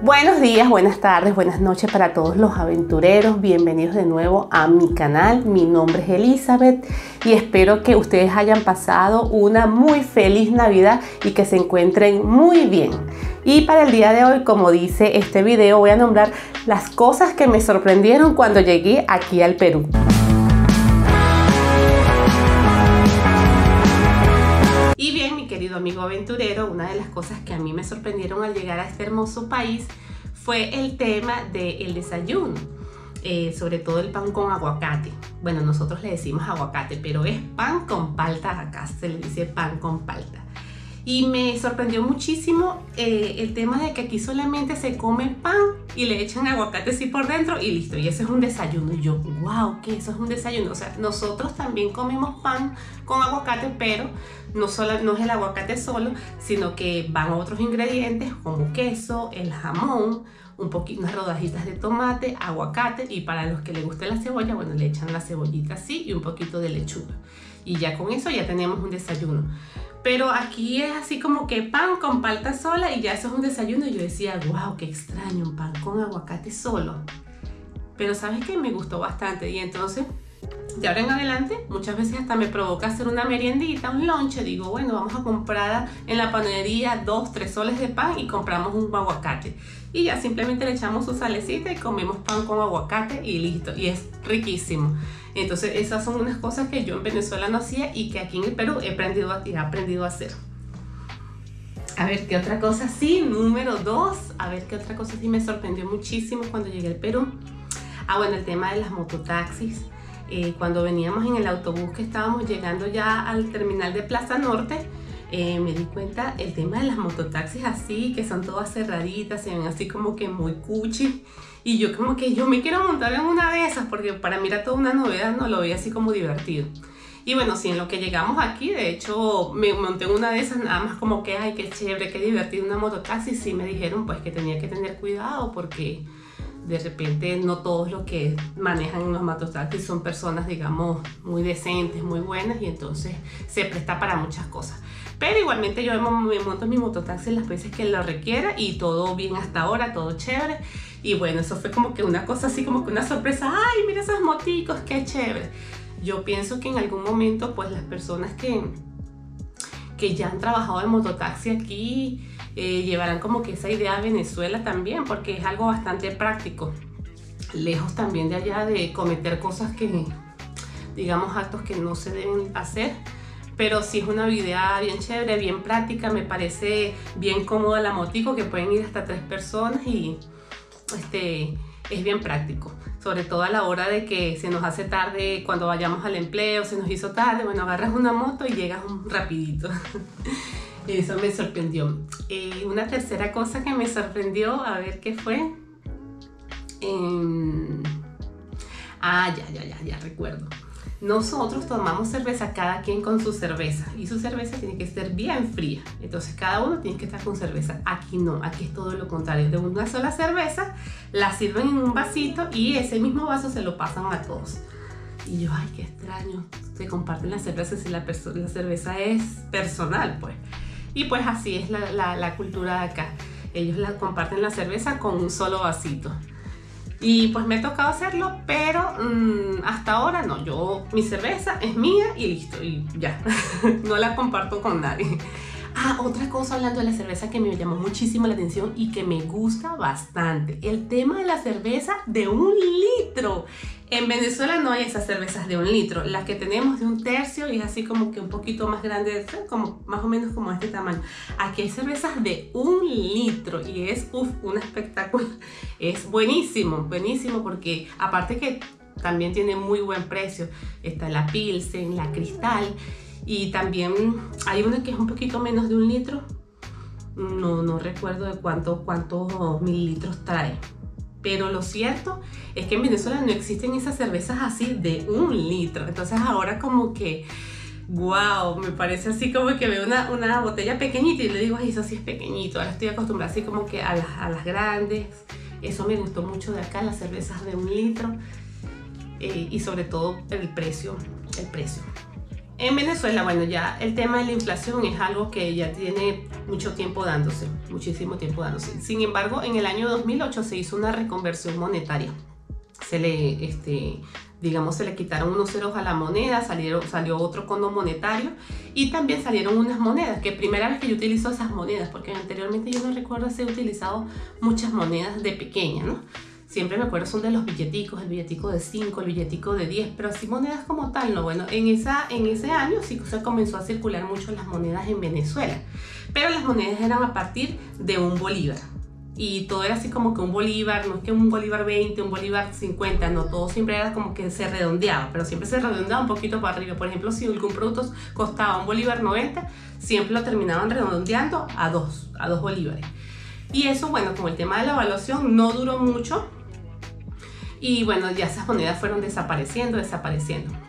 Buenos días, buenas tardes, buenas noches para todos los aventureros. Bienvenidos de nuevo a mi canal. Mi nombre es Elizabeth y espero que ustedes hayan pasado una muy feliz Navidad y que se encuentren muy bien. Y para el día de hoy, como dice este video, voy a nombrar las cosas que me sorprendieron cuando llegué aquí al Perú. Y bien, mi querido amigo aventurero, una de las cosas que a mí me sorprendieron al llegar a este hermoso país fue el tema del desayuno, sobre todo el pan con aguacate. Bueno, nosotros le decimos aguacate, pero es pan con palta, acá se le dice pan con palta. Y me sorprendió muchísimo el tema de que aquí solamente se come pan y le echan aguacate así por dentro y listo. Y eso es un desayuno. Y yo, wow, ¿qué? Eso es un desayuno. O sea, nosotros también comemos pan con aguacate, pero no es el aguacate solo, sino que van otros ingredientes como queso, el jamón, unas rodajitas de tomate, aguacate, y para los que les guste la cebolla, bueno, le echan la cebollita así y un poquito de lechuga. Y ya con eso ya tenemos un desayuno. Pero aquí es así como que pan con palta sola y ya eso es un desayuno. Y yo decía, wow, qué extraño, un pan con aguacate solo. Pero ¿sabes qué? Me gustó bastante. Y entonces, de ahora en adelante, muchas veces hasta me provoca hacer una meriendita, un lonche. Digo, bueno, vamos a comprar en la panadería 2-3 soles de pan y compramos un aguacate. Y ya simplemente le echamos su salecita y comemos pan con aguacate y listo. Y es riquísimo. Entonces esas son unas cosas que yo en Venezuela no hacía y que aquí en el Perú he aprendido a hacer. A ver, ¿qué otra cosa? Sí, número 2. A ver, ¿qué otra cosa sí me sorprendió muchísimo cuando llegué al Perú? Ah, bueno, el tema de las mototaxis. Cuando veníamos en el autobús que estábamos llegando ya al terminal de Plaza Norte, me di cuenta el tema de las mototaxis así, que son todas cerraditas, se ven así como que muy cuchi. Y yo como que yo me quiero montar en una de esas porque para mí era toda una novedad, no lo veía así como divertido. Y bueno, sí, en lo que llegamos aquí, de hecho, me monté en una de esas nada más como que, ay, qué chévere, qué divertido una mototaxi. Sí me dijeron pues que tenía que tener cuidado porque de repente no todos los que manejan unos mototaxis son personas, digamos, muy decentes, muy buenas, y entonces se presta para muchas cosas. Pero igualmente yo me monto en mi mototaxi las veces que lo requiera y todo bien hasta ahora, todo chévere. Y bueno, eso fue como que una cosa así, como que una sorpresa. ¡Ay, mira esos moticos, qué chévere! Yo pienso que en algún momento, pues las personas que ya han trabajado en mototaxi aquí llevarán como que esa idea a Venezuela también, porque es algo bastante práctico. Lejos también de allá de cometer cosas que, digamos, actos que no se deben hacer. Pero sí es una idea bien chévere, bien práctica. Me parece bien cómoda la motico, que pueden ir hasta 3 personas y es bien práctico, sobre todo a la hora de que se nos hace tarde cuando vayamos al empleo, se nos hizo tarde, bueno, agarras una moto y llegas rapidito. Eso me sorprendió. Una tercera cosa que me sorprendió, a ver qué fue. Ya recuerdo. Nosotros tomamos cerveza, cada quien con su cerveza, y su cerveza tiene que ser bien fría. Entonces cada uno tiene que estar con cerveza. Aquí no, aquí es todo lo contrario. De una sola cerveza la sirven en un vasito y ese mismo vaso se lo pasan a todos. Y yo, ay, qué extraño, se comparten las cervezas y la cerveza es personal, pues. Y pues así es la cultura de acá. Ellos comparten la cerveza con un solo vasito. Y pues me ha tocado hacerlo, pero hasta ahora no. Mi cerveza es mía y listo, y ya. No la comparto con nadie. Ah, otra cosa hablando de la cerveza que me llamó muchísimo la atención y que me gusta bastante. El tema de la cerveza de 1 litro. En Venezuela no hay esas cervezas de 1 litro. Las que tenemos de 1/3 y es así como que un poquito más grande, como, más o menos como este tamaño. Aquí hay cervezas de 1 litro y es un espectáculo. Es buenísimo, buenísimo, porque aparte que también tiene muy buen precio. Está la Pilsen, la Cristal. Y también hay una que es un poquito menos de 1 litro. No recuerdo de cuántos mililitros trae. Pero lo cierto es que en Venezuela no existen esas cervezas así de 1 litro. Entonces ahora como que, wow, me parece así como que veo una botella pequeñita y le digo, ay, eso sí es pequeñito. Ahora estoy acostumbrada así como que a las grandes. Eso me gustó mucho de acá, las cervezas de 1 litro. Y sobre todo el precio. En Venezuela, bueno, ya el tema de la inflación es algo que ya tiene mucho tiempo dándose, muchísimo tiempo dándose. Sin embargo, en el año 2008 se hizo una reconversión monetaria. Digamos, se le quitaron unos ceros a la moneda, salió otro cono monetario y también salieron unas monedas, que primera vez que yo utilizo esas monedas, porque anteriormente yo no recuerdo haber utilizado muchas monedas de pequeña, ¿no? Siempre me acuerdo son de los billeticos, el billetico de 5, el billetico de 10, pero así monedas como tal, no. Bueno, en ese año sí se comenzó a circular mucho las monedas en Venezuela, pero las monedas eran a partir de un bolívar. Y todo era así como que un bolívar, no es que un bolívar 20, un bolívar 50, no, todo siempre era como que se redondeaba, pero siempre se redondeaba un poquito para arriba. Por ejemplo, si algún producto costaba un bolívar 90, siempre lo terminaban redondeando a dos bolívares. Y eso, bueno, con el tema de la evaluación no duró mucho. Y bueno, ya esas monedas fueron desapareciendo.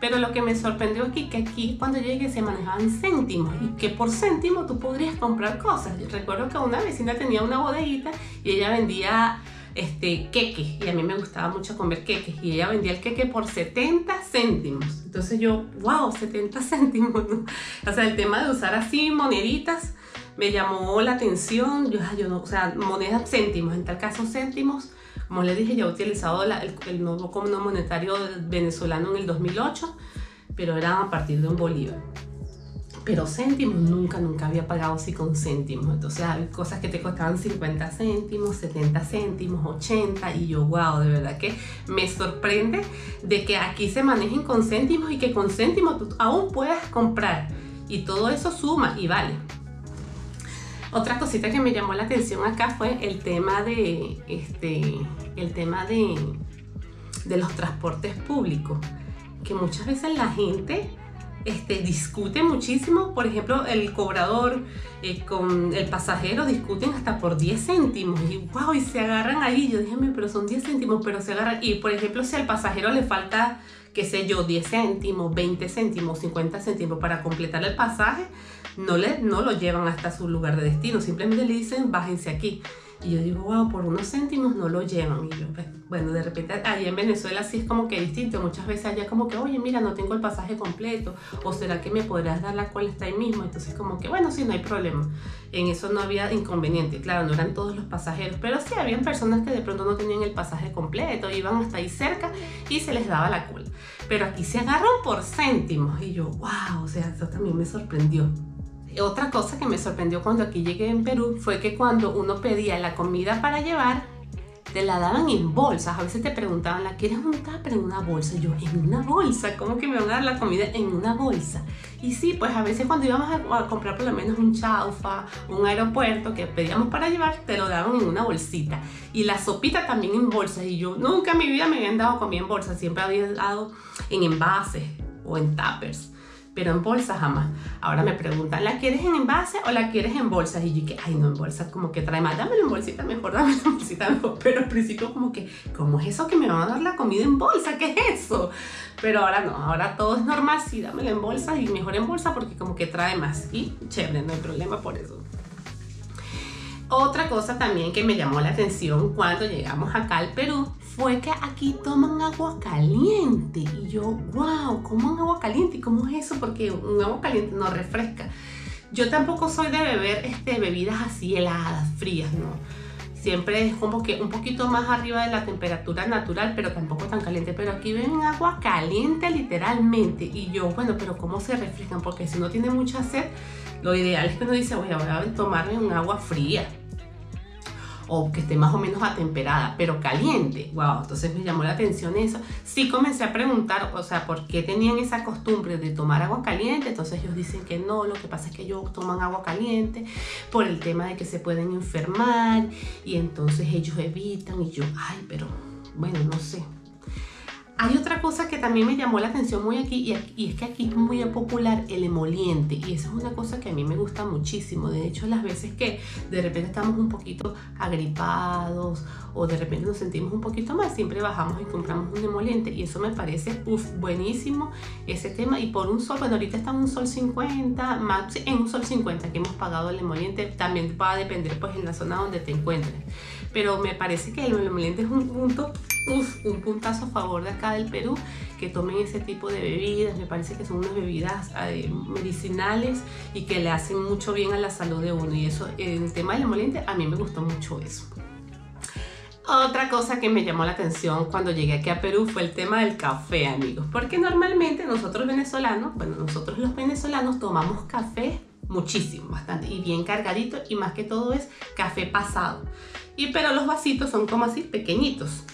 Pero lo que me sorprendió aquí, que aquí cuando llegué se manejaban céntimos y que por céntimo tú podrías comprar cosas. Yo recuerdo que una vecina tenía una bodeguita y ella vendía queques, y a mí me gustaba mucho comer queques, y ella vendía el queque por 70 céntimos. Entonces yo, wow, 70 céntimos, ¿no? O sea, el tema de usar así moneditas me llamó la atención. Yo no, o sea, monedas céntimos, en tal caso céntimos. Como les dije, yo he utilizado el nuevo cono monetario venezolano en el 2008, pero era a partir de un bolívar. Pero céntimos, nunca había pagado así con céntimos. Entonces hay cosas que te costaban 50 céntimos, 70 céntimos, 80, y yo, wow, de verdad que me sorprende de que aquí se manejen con céntimos y que con céntimos tú aún puedas comprar. Y todo eso suma y vale. Otra cosita que me llamó la atención acá fue el tema de los transportes públicos, que muchas veces la gente discute muchísimo. Por ejemplo, el cobrador con el pasajero discuten hasta por 10 céntimos y wow, y se agarran ahí. Yo dije, pero son 10 céntimos, pero se agarran. Y por ejemplo, si al pasajero le falta, qué sé yo, 10 céntimos, 20 céntimos, 50 céntimos para completar el pasaje, no lo llevan hasta su lugar de destino, simplemente le dicen bájense aquí. Y yo digo, wow, por unos céntimos no lo llevan. Y yo, bueno, de repente allá en Venezuela sí es como que distinto. Muchas veces allá como que, oye, mira, no tengo el pasaje completo, o será que me podrás dar la cual está ahí mismo. Entonces como que, bueno, sí, no hay problema. En eso no había inconveniente. Claro, no eran todos los pasajeros, pero sí habían personas que de pronto no tenían el pasaje completo, iban hasta ahí cerca y se les daba la cola. Pero aquí se agarran por céntimos. Y yo, wow, o sea, eso también me sorprendió. Otra cosa que me sorprendió cuando aquí llegué en Perú fue que cuando uno pedía la comida para llevar, te la daban en bolsas. A veces te preguntaban, ¿la quieres untar? Pero en una bolsa. Y yo, ¿en una bolsa? ¿Cómo que me van a dar la comida en una bolsa? Y sí, pues a veces cuando íbamos a comprar por lo menos un chaufa, un aeropuerto que pedíamos para llevar, te lo daban en una bolsita. Y la sopita también en bolsa. Y yo nunca en mi vida me habían dado comida en bolsa. Siempre había dado en envases o en tuppers, pero en bolsa jamás. Ahora me preguntan, ¿la quieres en envase o la quieres en bolsas? Y yo que, ay no, en bolsas como que trae más, dámelo en bolsita mejor, dámelo en bolsita mejor. Pero al principio como que, ¿cómo es eso que me van a dar la comida en bolsa? ¿Qué es eso? Pero ahora no, ahora todo es normal, sí, dámelo en bolsa y mejor en bolsa porque como que trae más. Y chévere, no hay problema por eso. Otra cosa también que me llamó la atención cuando llegamos acá al Perú fue que aquí toman agua caliente. Y yo, wow, ¿cómo agua caliente? ¿Y cómo es eso? Porque un agua caliente no refresca. Yo tampoco soy de beber bebidas así heladas, frías, ¿no? Siempre es como que un poquito más arriba de la temperatura natural, pero tampoco tan caliente. Pero aquí ven agua caliente literalmente. Y yo, bueno, pero ¿cómo se refrescan? Porque si uno tiene mucha sed, lo ideal es que uno dice, voy a tomarme un agua fría, o que esté más o menos atemperada, pero caliente. Wow, entonces me llamó la atención eso. Sí comencé a preguntar, o sea, ¿por qué tenían esa costumbre de tomar agua caliente? Entonces ellos dicen que no, lo que pasa es que ellos toman agua caliente por el tema de que se pueden enfermar y entonces ellos evitan. Y yo, ay, pero bueno, no sé. Hay otra cosa que también me llamó la atención muy aquí, y es que aquí es muy popular el emoliente, y eso es una cosa que a mí me gusta muchísimo. De hecho, las veces que de repente estamos un poquito agripados o de repente nos sentimos un poquito mal, siempre bajamos y compramos un emoliente, y eso me parece buenísimo ese tema. Y por un sol, bueno, ahorita está en un sol 50, más en un sol 50 que hemos pagado el emoliente. También va a depender pues en la zona donde te encuentres, pero me parece que el emoliente es un punto Un puntazo a favor de acá del Perú, que tomen ese tipo de bebidas. Me parece que son unas bebidas medicinales y que le hacen mucho bien a la salud de uno, y eso, en el tema del emoliente, a mí me gustó mucho eso. Otra cosa que me llamó la atención cuando llegué aquí a Perú fue el tema del café, amigos, porque normalmente nosotros los venezolanos tomamos café muchísimo, bastante, y bien cargadito, y más que todo es café pasado, pero los vasitos son como así pequeñitos.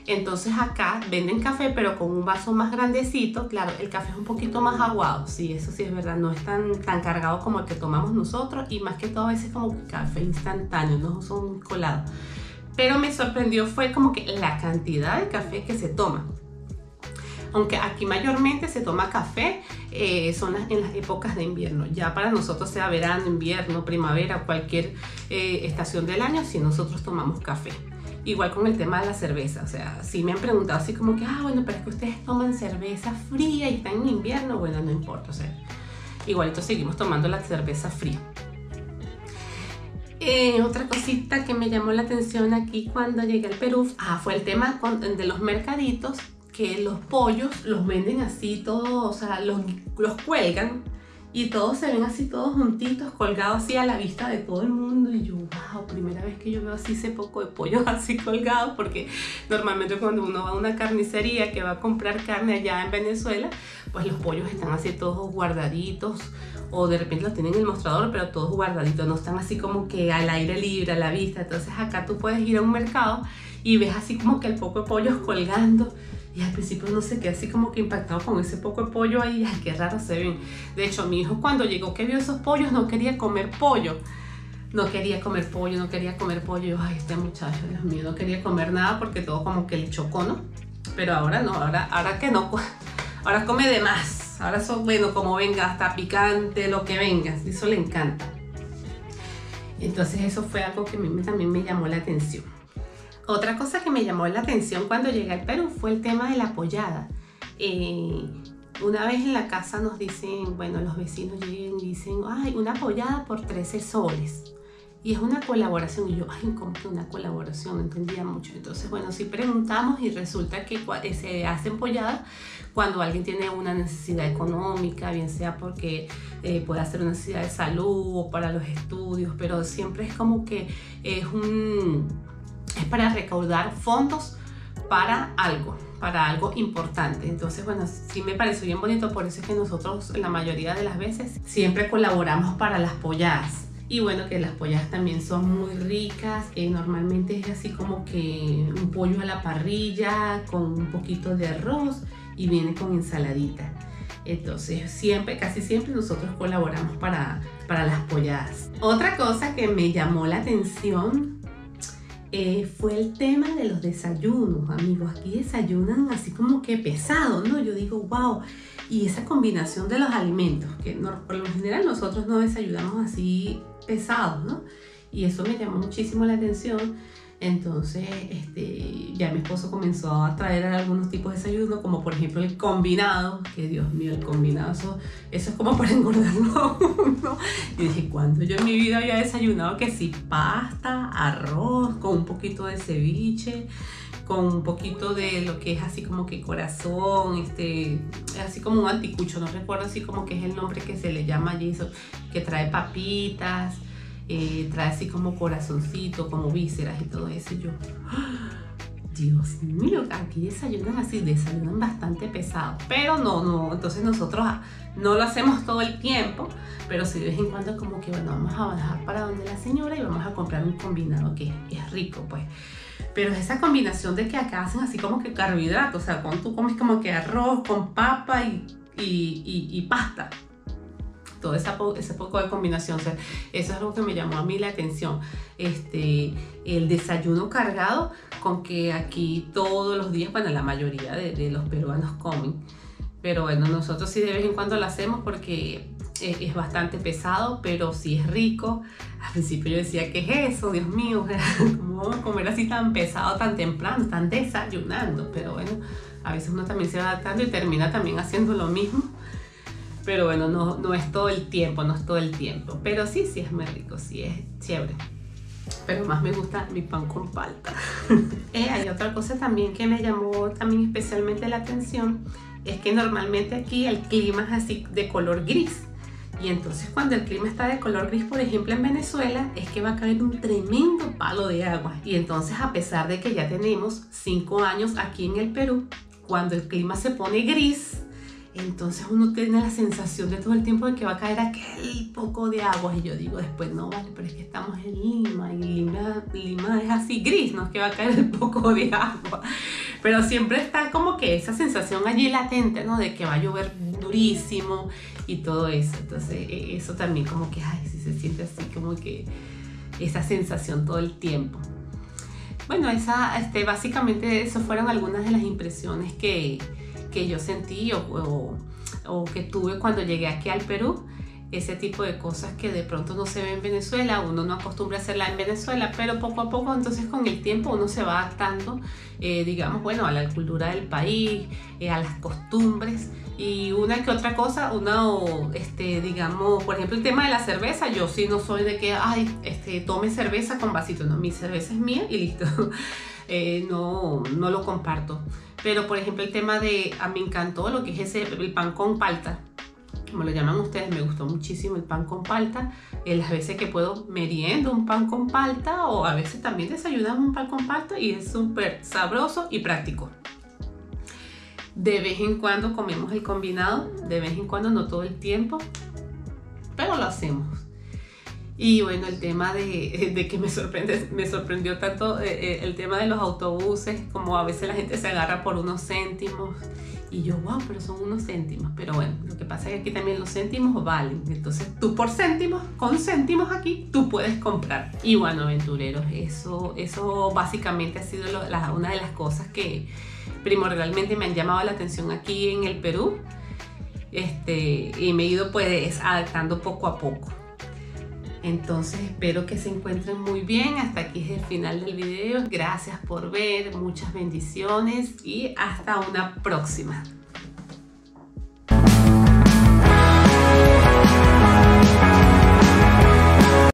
Entonces acá venden café pero con un vaso más grandecito. Claro, el café es un poquito más aguado, sí, eso sí es verdad, no es tan cargado como el que tomamos nosotros, y más que todo a veces como que café instantáneo, no son colados. Pero me sorprendió fue como que la cantidad de café que se toma. Aunque aquí mayormente se toma café, son en las épocas de invierno. Ya para nosotros, sea verano, invierno, primavera, cualquier estación del año, sí nosotros tomamos café. Igual con el tema de la cerveza, o sea, sí me han preguntado así como que, bueno, pero es que ustedes toman cerveza fría y están en invierno. Bueno, no importa, o sea, igualito seguimos tomando la cerveza fría. Otra cosita que me llamó la atención aquí cuando llegué al Perú, fue el tema de los mercaditos, que los pollos los venden así todos, o sea, los cuelgan y todos se ven así todos juntitos, colgados así a la vista de todo el mundo. Y yo, wow, primera vez que yo veo así ese poco de pollos así colgados, porque normalmente cuando uno va a una carnicería que va a comprar carne allá en Venezuela, pues los pollos están así todos guardaditos, o de repente los tienen en el mostrador, pero todos guardaditos, no están así como que al aire libre, a la vista. Entonces acá tú puedes ir a un mercado y ves así como que el poco de pollos colgando, y al principio uno se queda así como que impactado con ese poco de pollo ahí. Ay, qué raro se ven. De hecho, mi hijo cuando llegó, que vio esos pollos, no quería comer pollo. No quería comer pollo. Yo, ay, este muchacho, Dios mío, no quería comer nada porque todo como que le chocó, ¿no? Pero ahora no, ahora que no, ahora come de más. Ahora eso, bueno, como venga, hasta picante, lo que venga, eso le encanta. Entonces eso fue algo que a mí también me llamó la atención. Otra cosa que me llamó la atención cuando llegué al Perú fue el tema de la pollada. Una vez en la casa nos dicen, bueno, los vecinos llegan y dicen, ay, una pollada por 13 soles. Y es una colaboración. Y yo, ay, ¿cómo que una colaboración? No entendía mucho. Entonces, bueno, sí preguntamos, y resulta que se hacen polladas cuando alguien tiene una necesidad económica, bien sea porque puede hacer una necesidad de salud o para los estudios, pero siempre es como que es para recaudar fondos para algo importante. Entonces, bueno, sí me pareció bien bonito. Por eso es que nosotros la mayoría de las veces siempre colaboramos para las polladas. Y bueno, que las polladas también son muy ricas. Normalmente es así como que un pollo a la parrilla con un poquito de arroz y viene con ensaladita. Entonces casi siempre nosotros colaboramos para las polladas. Otra cosa que me llamó la atención fue el tema de los desayunos, amigos. Aquí desayunan así como que pesado, ¿no? Yo digo, wow. Y esa combinación de los alimentos, que por lo general nosotros no desayunamos así pesados, ¿no? Y eso me llamó muchísimo la atención. Entonces, ya mi esposo comenzó a traer algunos tipos de desayuno, como por ejemplo el combinado, que Dios mío, el combinado, eso es como para engordarlo, ¿no? Y dije, ¿cuándo yo en mi vida había desayunado que sí, pasta, arroz, con un poquito de ceviche, con un poquito de lo que es así como que corazón, así como un anticucho, no recuerdo así como que es el nombre que se le llama allí, eso, que trae papitas, trae así como corazoncito, como vísceras y todo eso. Y yo, Dios mío, aquí desayunan bastante pesado, pero no, entonces nosotros no lo hacemos todo el tiempo, pero sí de vez en cuando como que bueno, vamos a bajar para donde la señora y vamos a comprar un combinado que es rico, pues. Pero esa combinación de que acá hacen así como que carbohidratos, o sea, cuando tú comes como que arroz con papa y pasta, todo ese poco de combinación, o sea, eso es algo que me llamó a mí la atención. El desayuno cargado, con que aquí todos los días, bueno, la mayoría de los peruanos comen, pero bueno, nosotros sí de vez en cuando lo hacemos porque es bastante pesado, pero sí es rico. Al principio yo decía, ¿qué es eso? Dios mío, ¿cómo vamos a comer así tan pesado, tan temprano, tan desayunando? Pero bueno, a veces uno también se va adaptando y termina también haciendo lo mismo. Pero bueno, no es todo el tiempo, pero sí es muy rico, sí es chévere. pero más me gusta mi pan con palta. Hay otra cosa también que me llamó también especialmente la atención, es que normalmente aquí el clima es así de color gris. Y entonces cuando el clima está de color gris, por ejemplo en Venezuela, es que va a caer un tremendo palo de agua. Y entonces, a pesar de que ya tenemos 5 años aquí en el Perú, cuando el clima se pone gris, entonces uno tiene la sensación de todo el tiempo de que va a caer aquel poco de agua. Y yo digo después, no vale, pero es que estamos en Lima, y Lima es así gris, no es que va a caer el poco de agua. Pero siempre está como que esa sensación allí latente, ¿no? De que va a llover durísimo y todo eso. Entonces eso también como que, ay, sí se siente así como que esa sensación todo el tiempo. Bueno, básicamente eso fueron algunas de las impresiones que yo sentí o que tuve cuando llegué aquí al Perú. Ese tipo de cosas que de pronto no se ve en Venezuela, uno no acostumbra a hacerla en Venezuela, pero poco a poco entonces con el tiempo uno se va adaptando, digamos, bueno, a la cultura del país, a las costumbres y una que otra cosa, digamos, por ejemplo el tema de la cerveza, yo sí no soy de que, ay, tome cerveza con vasito, no, mi cerveza es mía y listo. No lo comparto. Pero por ejemplo el tema de, a mí me encantó lo que es el pan con palta, como lo llaman ustedes, me gustó muchísimo el pan con palta. Las veces que puedo meriendo un pan con palta o a veces también desayunamos un pan con palta y es súper sabroso y práctico. De vez en cuando comemos el combinado, de vez en cuando, no todo el tiempo, pero lo hacemos. Y bueno, el tema de que me sorprendió tanto el tema de los autobuses, como a veces la gente se agarra por unos céntimos. Y yo, wow, pero son unos céntimos. Pero bueno, lo que pasa es que aquí también los céntimos valen. Entonces tú por céntimos, con céntimos aquí, tú puedes comprar. Y bueno, aventureros, eso básicamente ha sido una de las cosas que primordialmente me han llamado la atención aquí en el Perú. Y me he ido pues adaptando poco a poco. Entonces espero que se encuentren muy bien. Hasta aquí es el final del video. Gracias por ver, muchas bendiciones y hasta una próxima.